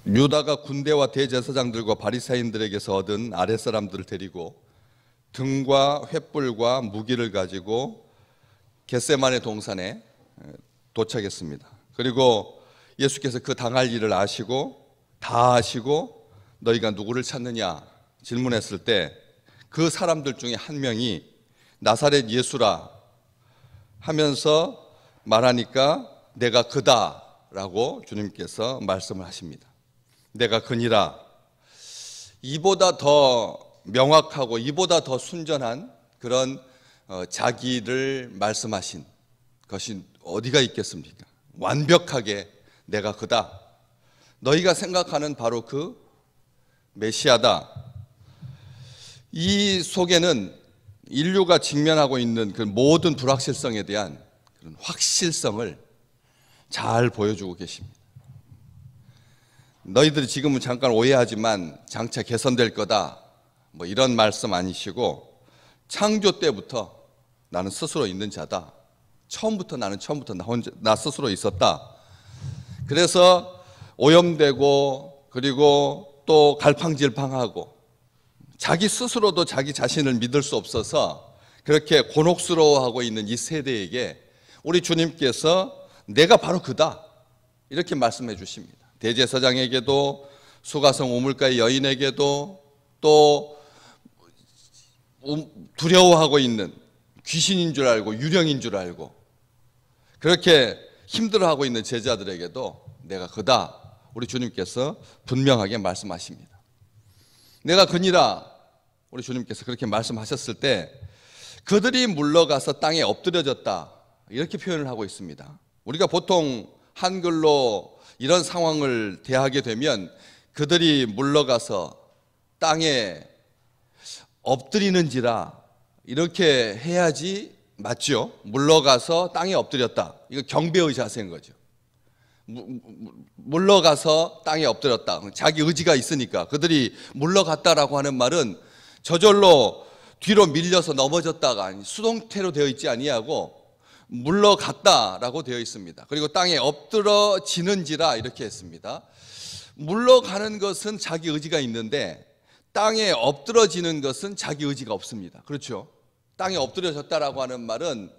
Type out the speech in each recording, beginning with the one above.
유다가 군대와 대제사장들과 바리새인들에게서 얻은 아랫사람들을 데리고 등과 횃불과 무기를 가지고 겟세마네 동산에 도착했습니다. 그리고 예수께서 그 당할 일을 다 아시고 너희가 누구를 찾느냐 질문했을 때 그 사람들 중에 한 명이 나사렛 예수라 하면서 말하니까 내가 그다라고 주님께서 말씀을 하십니다. 내가 그니라. 이보다 더 명확하고 이보다 더 순전한 그런 자기를 말씀하신 것이 어디가 있겠습니까? 완벽하게 내가 그다. 너희가 생각하는 바로 그 메시아다. 이 속에는 인류가 직면하고 있는 그 모든 불확실성에 대한 그런 확실성을 잘 보여주고 계십니다. 너희들이 지금은 잠깐 오해하지만 장차 개선될 거다, 뭐 이런 말씀 아니시고 창조 때부터 나는 스스로 있는 자다. 나는 처음부터 나 스스로 있었다. 그래서 오염되고 그리고 또 갈팡질팡하고 자기 스스로도 자기 자신을 믿을 수 없어서 그렇게 곤혹스러워하고 있는 이 세대에게 우리 주님께서 내가 바로 그다 이렇게 말씀해 주십니다. 대제사장에게도 수가성 우물가의 여인에게도 또 두려워하고 있는 귀신인 줄 알고 유령인 줄 알고 그렇게 힘들어하고 있는 제자들에게도 내가 그다 우리 주님께서 분명하게 말씀하십니다. 내가 그니라 우리 주님께서 그렇게 말씀하셨을 때 그들이 물러가서 땅에 엎드려졌다 이렇게 표현을 하고 있습니다. 우리가 보통 한글로 이런 상황을 대하게 되면 그들이 물러가서 땅에 엎드리는지라 이렇게 해야지 맞죠? 물러가서 땅에 엎드렸다. 이거 경배의 자세인 거죠. 물러가서 땅에 엎드렸다. 자기 의지가 있으니까. 그들이 물러갔다라고 하는 말은 저절로 뒤로 밀려서 넘어졌다가 수동태로 되어 있지 아니하고 물러갔다라고 되어 있습니다. 그리고 땅에 엎드러지는지라 이렇게 했습니다. 물러가는 것은 자기 의지가 있는데 땅에 엎드러지는 것은 자기 의지가 없습니다. 그렇죠? 땅에 엎드려졌다라고 하는 말은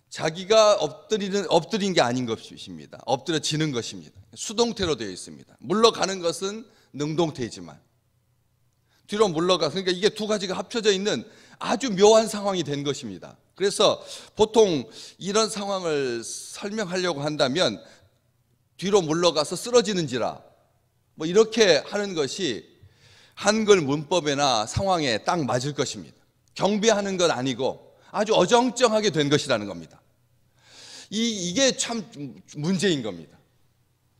자기가 엎드린 게 아닌 것입니다. 엎드려지는 것입니다. 수동태로 되어 있습니다. 물러가는 것은 능동태이지만 뒤로 물러가서 그러니까 이게 두 가지가 합쳐져 있는 아주 묘한 상황이 된 것입니다. 그래서 보통 이런 상황을 설명하려고 한다면 뒤로 물러가서 쓰러지는지라 뭐 이렇게 하는 것이 한글 문법이나 상황에 딱 맞을 것입니다. 경배하는 건 아니고 아주 어정쩡하게 된 것이라는 겁니다. 이게 참 문제인 겁니다.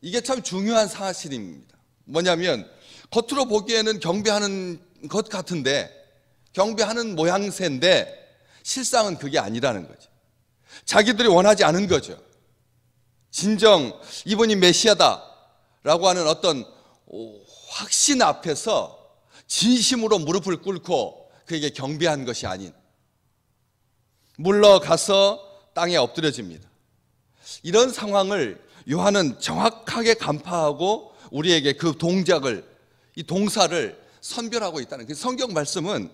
이게 참 중요한 사실입니다. 뭐냐면 겉으로 보기에는 경배하는 것 같은데 경배하는 모양새인데 실상은 그게 아니라는 거죠. 자기들이 원하지 않은 거죠. 진정 이분이 메시아다라고 하는 어떤 확신 앞에서 진심으로 무릎을 꿇고 그에게 경배한 것이 아닌 물러가서 땅에 엎드려집니다. 이런 상황을 요한은 정확하게 간파하고 우리에게 그 동작을 이 동사를 선별하고 있다는 그 성경 말씀은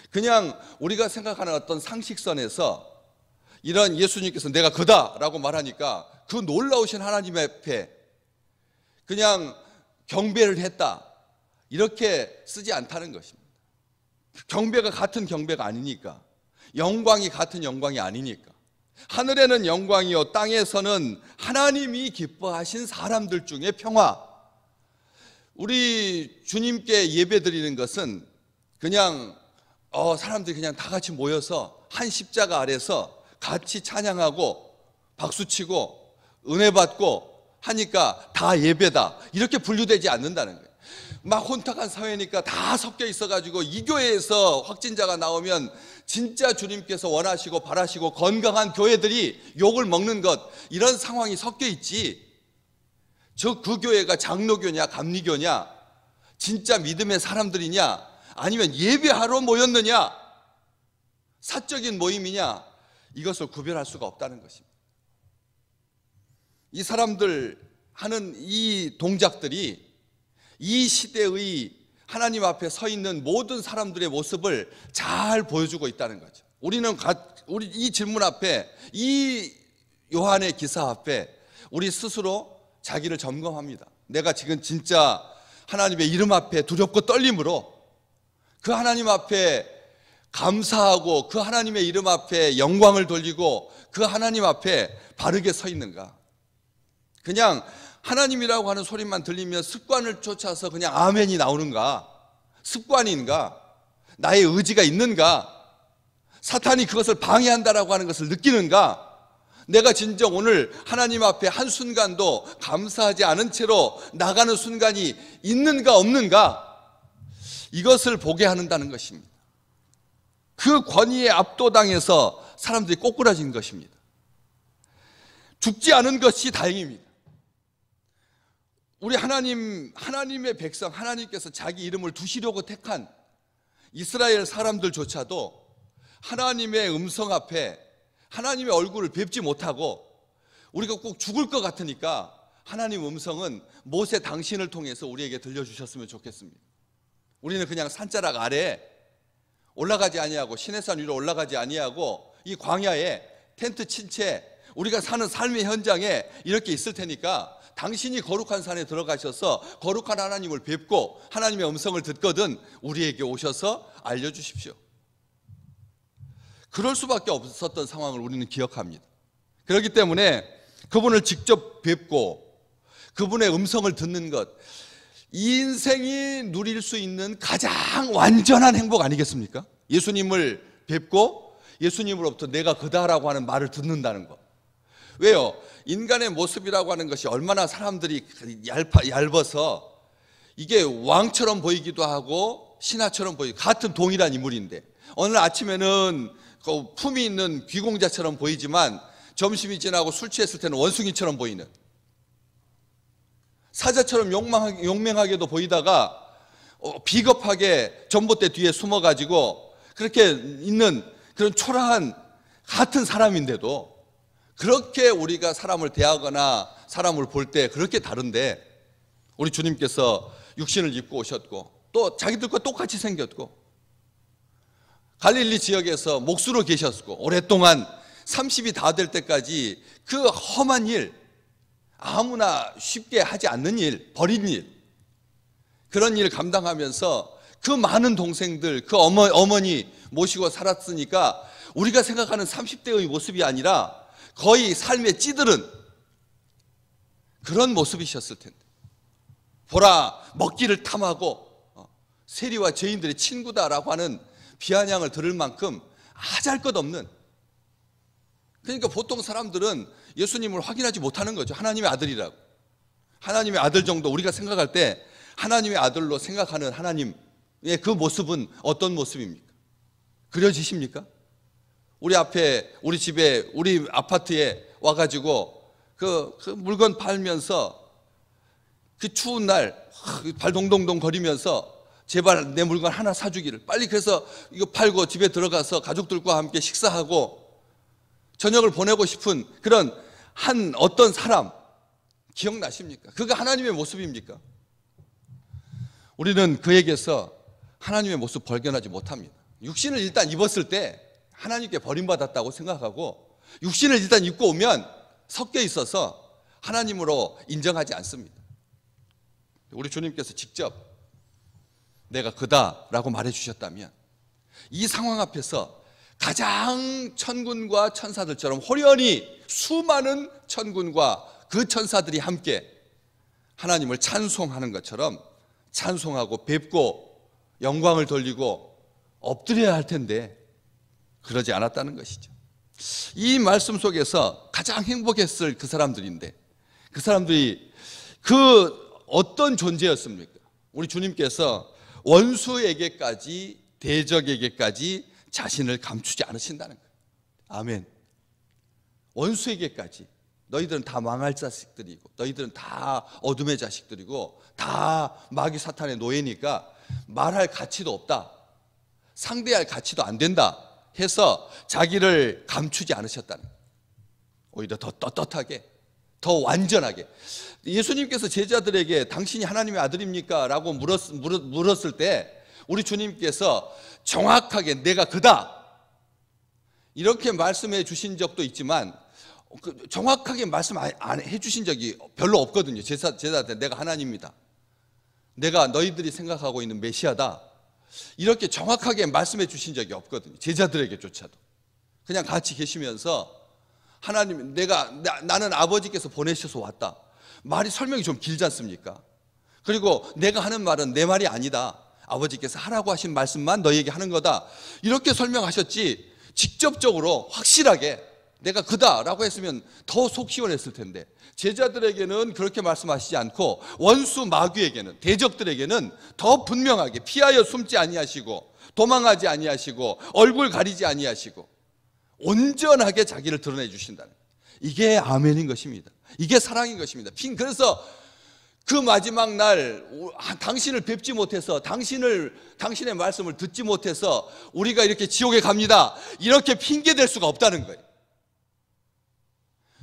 그냥 우리가 생각하는 어떤 상식선에서 이런 예수님께서 내가 그다라고 말하니까 그 놀라우신 하나님 앞에 그냥 경배를 했다 이렇게 쓰지 않다는 것입니다. 경배가 같은 경배가 아니니까 영광이 같은 영광이 아니니까 하늘에는 영광이요 땅에서는 하나님이 기뻐하신 사람들 중에 평화. 우리 주님께 예배드리는 것은 그냥 사람들이 그냥 다 같이 모여서 한 십자가 아래서 같이 찬양하고 박수치고 은혜 받고 하니까 다 예배다 이렇게 분류되지 않는다는 거예요. 막 혼탁한 사회니까 다 섞여 있어가지고 이 교회에서 확진자가 나오면 진짜 주님께서 원하시고 바라시고 건강한 교회들이 욕을 먹는 것 이런 상황이 섞여 있지 그 교회가 장로교냐 감리교냐 진짜 믿음의 사람들이냐 아니면 예배하러 모였느냐 사적인 모임이냐 이것을 구별할 수가 없다는 것입니다. 이 사람들 하는 이 동작들이 이 시대의 하나님 앞에 서 있는 모든 사람들의 모습을 잘 보여주고 있다는 거죠. 우리 이 질문 앞에, 이 요한의 기사 앞에 우리 스스로 자기를 점검합니다. 내가 지금 진짜 하나님의 이름 앞에 두렵고 떨림으로 그 하나님 앞에 감사하고 그 하나님의 이름 앞에 영광을 돌리고 그 하나님 앞에 바르게 서 있는가? 그냥 하나님이라고 하는 소리만 들리면 습관을 쫓아서 그냥 아멘이 나오는가? 습관인가? 나의 의지가 있는가? 사탄이 그것을 방해한다라고 하는 것을 느끼는가? 내가 진정 오늘 하나님 앞에 한순간도 감사하지 않은 채로 나가는 순간이 있는가 없는가? 이것을 보게 한다는 것입니다. 그 권위에 압도당해서 사람들이 꼬꾸라진 것입니다. 죽지 않은 것이 다행입니다. 우리 하나님의 백성, 하나님께서 자기 이름을 두시려고 택한 이스라엘 사람들조차도 하나님의 음성 앞에 하나님의 얼굴을 뵙지 못하고 우리가 꼭 죽을 것 같으니까 하나님 음성은 모세 당신을 통해서 우리에게 들려주셨으면 좋겠습니다. 우리는 그냥 산자락 아래에 올라가지 아니하고 시내산 위로 올라가지 아니하고 이 광야에 텐트 친 채 우리가 사는 삶의 현장에 이렇게 있을 테니까 당신이 거룩한 산에 들어가셔서 거룩한 하나님을 뵙고 하나님의 음성을 듣거든 우리에게 오셔서 알려주십시오. 그럴 수밖에 없었던 상황을 우리는 기억합니다. 그렇기 때문에 그분을 직접 뵙고 그분의 음성을 듣는 것, 이 인생이 누릴 수 있는 가장 완전한 행복 아니겠습니까? 예수님을 뵙고 예수님으로부터 내가 그다라고 하는 말을 듣는다는 것. 왜요? 인간의 모습이라고 하는 것이 얼마나 사람들이 얇아서 이게 왕처럼 보이기도 하고 신하처럼 보이고 같은 동일한 인물인데 오늘 아침에는 그 품이 있는 귀공자처럼 보이지만 점심이 지나고 술 취했을 때는 원숭이처럼 보이는, 사자처럼 용맹하게도 보이다가 비겁하게 전봇대 뒤에 숨어가지고 그렇게 있는 그런 초라한 같은 사람인데도 그렇게 우리가 사람을 대하거나 사람을 볼 때 그렇게 다른데 우리 주님께서 육신을 입고 오셨고 또 자기들과 똑같이 생겼고 갈릴리 지역에서 목수로 계셨고 오랫동안 30이 다 될 때까지 그 험한 일, 아무나 쉽게 하지 않는 일, 버린 일, 그런 일 감당하면서 그 많은 동생들, 그 어머니 모시고 살았으니까 우리가 생각하는 30대의 모습이 아니라 거의 삶에 찌들은 그런 모습이셨을 텐데, 보라 먹기를 탐하고 세리와 죄인들의 친구다라고 하는 비아냥을 들을 만큼 아잘것없는, 그러니까 보통 사람들은 예수님을 확인하지 못하는 거죠. 하나님의 아들이라고. 하나님의 아들 정도 우리가 생각할 때 하나님의 아들로 생각하는 하나님의 그 모습은 어떤 모습입니까? 그려지십니까? 우리 앞에, 우리 집에, 우리 아파트에 와가지고 그 물건 팔면서 그 추운 날 발 동동동 거리면서 제발 내 물건 하나 사주기를, 빨리 그래서 이거 팔고 집에 들어가서 가족들과 함께 식사하고 저녁을 보내고 싶은 그런 한 어떤 사람 기억나십니까? 그가 하나님의 모습입니까? 우리는 그에게서 하나님의 모습 발견하지 못합니다. 육신을 일단 입었을 때 하나님께 버림받았다고 생각하고 육신을 일단 입고 오면 섞여 있어서 하나님으로 인정하지 않습니다. 우리 주님께서 직접 내가 그다라고 말해 주셨다면 이 상황 앞에서 가장 천군과 천사들처럼 호련히 수많은 천군과 그 천사들이 함께 하나님을 찬송하는 것처럼 찬송하고 뵙고 영광을 돌리고 엎드려야 할 텐데 그러지 않았다는 것이죠. 이 말씀 속에서 가장 행복했을 그 사람들인데 그 사람들이 그 어떤 존재였습니까? 우리 주님께서 원수에게까지, 대적에게까지 자신을 감추지 않으신다는 거예요. 아멘. 원수에게까지 너희들은 다 망할 자식들이고 너희들은 다 어둠의 자식들이고 다 마귀 사탄의 노예니까 말할 가치도 없다, 상대할 가치도 안 된다 해서 자기를 감추지 않으셨다는 거예요. 오히려 더 떳떳하게 더 완전하게. 예수님께서 제자들에게 당신이 하나님의 아들입니까? 라고 물었을 때 우리 주님께서 정확하게 내가 그다 이렇게 말씀해 주신 적도 있지만 정확하게 말씀 안 해주신 적이 별로 없거든요. 제자한테 내가 하나님이다, 내가 너희들이 생각하고 있는 메시아다, 이렇게 정확하게 말씀해 주신 적이 없거든요. 제자들에게조차도. 그냥 같이 계시면서 하나님, 나는 아버지께서 보내셔서 왔다. 말이 설명이 좀 길지 않습니까? 그리고 내가 하는 말은 내 말이 아니다, 아버지께서 하라고 하신 말씀만 너희에게 하는 거다, 이렇게 설명하셨지 직접적으로 확실하게 내가 그다라고 했으면 더 속 시원했을 텐데 제자들에게는 그렇게 말씀하시지 않고 원수 마귀에게는, 대적들에게는 더 분명하게 피하여 숨지 아니하시고 도망하지 아니하시고 얼굴 가리지 아니하시고 온전하게 자기를 드러내 주신다는, 이게 아멘인 것입니다. 이게 사랑인 것입니다. 그래서 그 마지막 날 당신을 뵙지 못해서, 당신의 말씀을 듣지 못해서 우리가 이렇게 지옥에 갑니다, 이렇게 핑계댈 수가 없다는 거예요.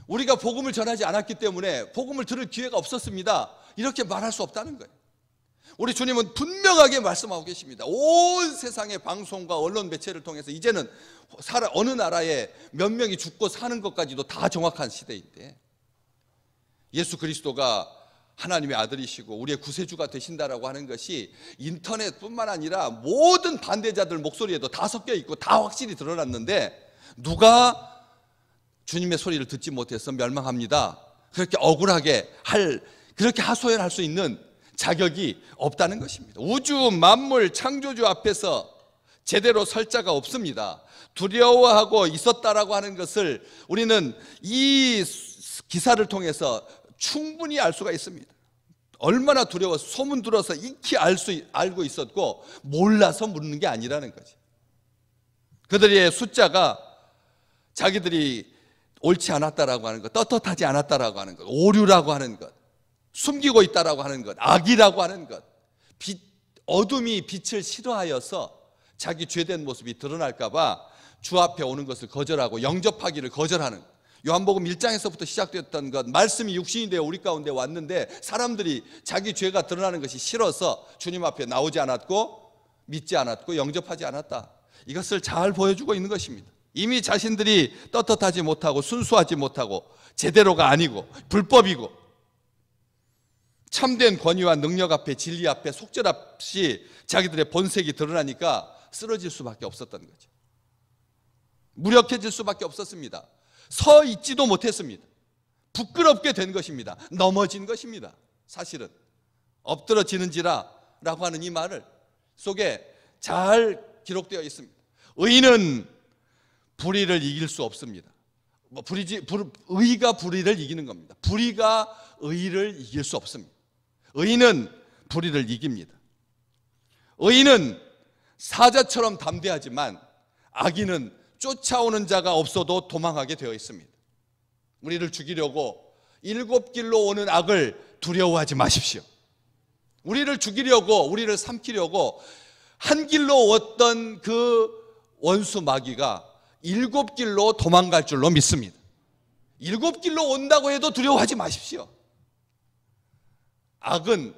우리가 복음을 전하지 않았기 때문에 복음을 들을 기회가 없었습니다, 이렇게 말할 수 없다는 거예요. 우리 주님은 분명하게 말씀하고 계십니다. 온 세상의 방송과 언론 매체를 통해서 이제는 어느 나라에 몇 명이 죽고 사는 것까지도 다 정확한 시대인데, 예수 그리스도가 하나님의 아들이시고 우리의 구세주가 되신다라고 하는 것이 인터넷뿐만 아니라 모든 반대자들 목소리에도 다 섞여 있고 다 확실히 드러났는데, 누가 주님의 소리를 듣지 못해서 멸망합니다, 그렇게 억울하게 그렇게 하소연할 수 있는 자격이 없다는 것입니다. 우주 만물 창조주 앞에서 제대로 설 자가 없습니다. 두려워하고 있었다라고 하는 것을 우리는 이 기사를 통해서 충분히 알 수가 있습니다. 얼마나 두려워서 소문 들어서 익히 알고 있었고 몰라서 묻는 게 아니라는 거지. 그들의 숫자가 자기들이 옳지 않았다라고 하는 것, 떳떳하지 않았다라고 하는 것, 오류라고 하는 것, 숨기고 있다라고 하는 것, 악이라고 하는 것, 어둠이 빛을 싫어하여서 자기 죄된 모습이 드러날까 봐 주 앞에 오는 것을 거절하고 영접하기를 거절하는 것. 요한복음 1장에서부터 시작됐던 것, 말씀이 육신이 되어 우리 가운데 왔는데 사람들이 자기 죄가 드러나는 것이 싫어서 주님 앞에 나오지 않았고 믿지 않았고 영접하지 않았다, 이것을 잘 보여주고 있는 것입니다. 이미 자신들이 떳떳하지 못하고 순수하지 못하고 제대로가 아니고 불법이고 참된 권위와 능력 앞에, 진리 앞에 속절없이 자기들의 본색이 드러나니까 쓰러질 수밖에 없었던 거죠. 무력해질 수밖에 없었습니다. 서 있지도 못했습니다. 부끄럽게 된 것입니다. 넘어진 것입니다. 사실은 엎드러지는지라 라고 하는 이 말을 속에 잘 기록되어 있습니다. 의는 불의를 이길 수 없습니다. 의가 불의를 이기는 겁니다. 불의가 의를 이길 수 없습니다. 의는 불의를 이깁니다. 의는 사자처럼 담대하지만 악인은 쫓아오는 자가 없어도 도망하게 되어 있습니다. 우리를 죽이려고 7길로 오는 악을 두려워하지 마십시오. 우리를 죽이려고, 우리를 삼키려고 한 길로 왔던 그 원수 마귀가 7길로 도망갈 줄로 믿습니다. 7길로 온다고 해도 두려워하지 마십시오. 악은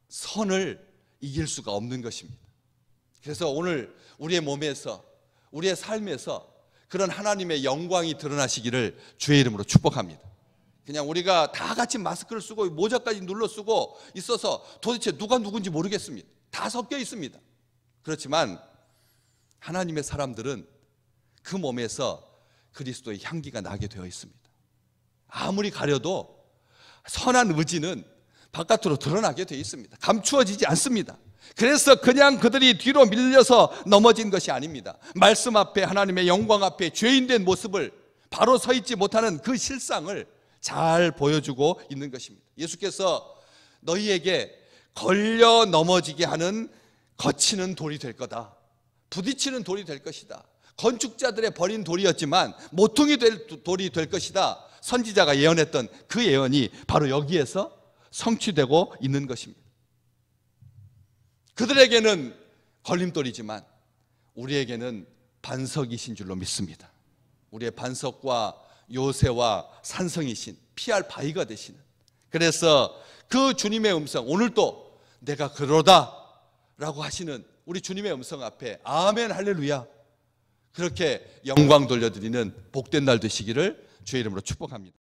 선을 이길 수가 없는 것입니다. 그래서 오늘 우리의 몸에서, 우리의 삶에서 그런 하나님의 영광이 드러나시기를 주의 이름으로 축복합니다. 그냥 우리가 다 같이 마스크를 쓰고 모자까지 눌러 쓰고 있어서 도대체 누가 누군지 모르겠습니다. 다 섞여 있습니다. 그렇지만 하나님의 사람들은 그 몸에서 그리스도의 향기가 나게 되어 있습니다. 아무리 가려도 선한 의지는 바깥으로 드러나게 되어 있습니다. 감추어지지 않습니다. 그래서 그냥 그들이 뒤로 밀려서 넘어진 것이 아닙니다. 말씀 앞에, 하나님의 영광 앞에 죄인된 모습을, 바로 서 있지 못하는 그 실상을 잘 보여주고 있는 것입니다. 예수께서 너희에게 걸려 넘어지게 하는 거치는 돌이 될 거다, 부딪히는 돌이 될 것이다, 건축자들의 버린 돌이었지만 모퉁이 될 돌이 될 것이다, 선지자가 예언했던 그 예언이 바로 여기에서 성취되고 있는 것입니다. 그들에게는 걸림돌이지만 우리에게는 반석이신 줄로 믿습니다. 우리의 반석과 요새와 산성이신 피할 바위가 되시는, 그래서 그 주님의 음성, 오늘도 내가 그러다 라고 하시는 우리 주님의 음성 앞에 아멘 할렐루야 그렇게 영광 돌려드리는 복된 날 되시기를 주의 이름으로 축복합니다.